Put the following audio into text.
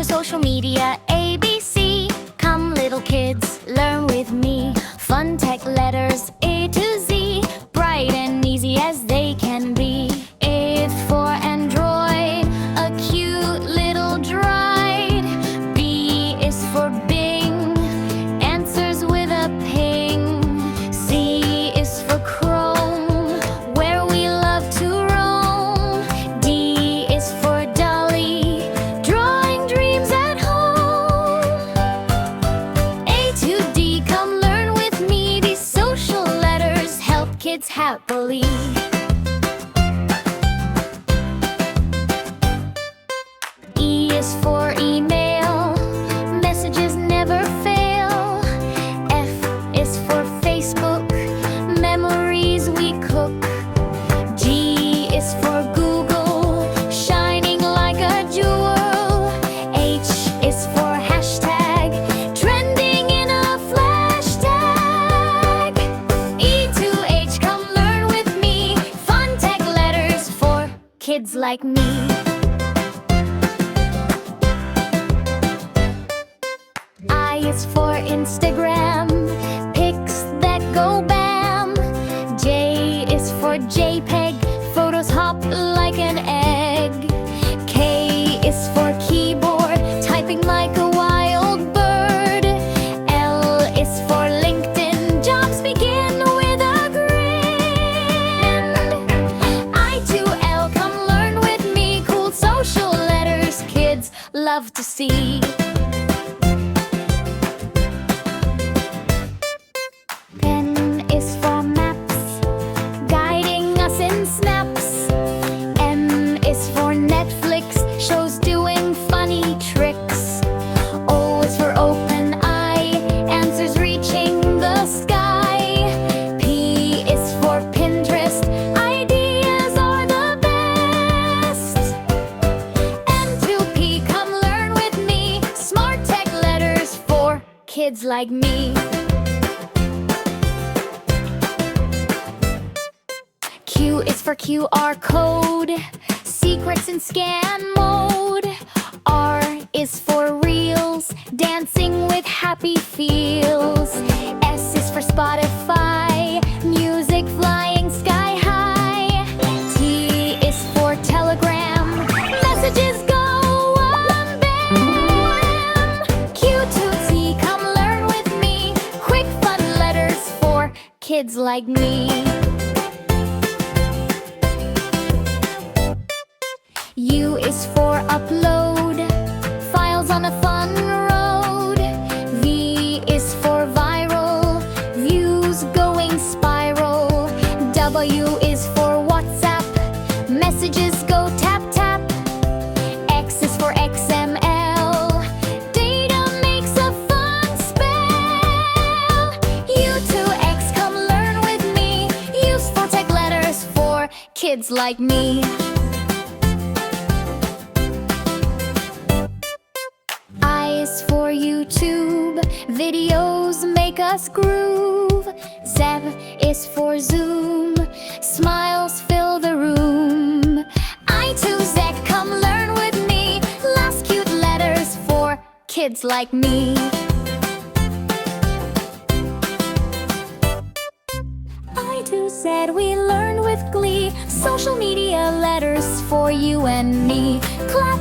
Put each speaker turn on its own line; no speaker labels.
to social media, ABC. Come little kids, learn with me. Fun tech letters, A to Z. Bright and easy as they can be. A for Android, a cute little droid. B is for Bing, answers with a ping. C is for Chrome, where we love to roam. D is for Dolly, drawing dreams at home. A to D, come learn with me. These social letters help kids happily. E is for email, messages never fail. F is for Facebook, memories we cook. G is for Google, shining like a jewel. H is for hashtag, trending in a flash tag. E to H, come learn with me. Fun tech letters for kids like me. I is for Instagram, pics that go bam. J is for JPEG, photos hop like an egg. K is for keyboard, typing like a wild bird. L is for LinkedIn, jobs begin with a grin. I to L, come learn with me. Cool social letters kids love to see. Pen is for maps, guiding us in snaps. M is for Netflix, shows doing funny tricks. O is for open eye, answers reaching the sky. P is for Pinterest, ideas are the best. N to P, come learn with me. Smart tech letters for kids like me. Q is for QR code, secrets in scan mode. R is for reels, dancing with happy feels. S is for Spotify, music flying sky high. T is for Telegram, messages go bam. Q to T, come learn with me. Quick fun letters for kids like me. U is for upload, files on a fun road. V is for viral, views going spiral. W is for WhatsApp, messages go tap tap. X is for XML, data makes a fun spell. U to X, come learn with me. Use for tech letters for kids like me. I is for YouTube, videos make us groove. Z is for Zoom, smiles fill the room. I to Z, come learn with me. Last cute letters for kids like me. I to Z, we learn with glee. Social media letters for you and me. Clap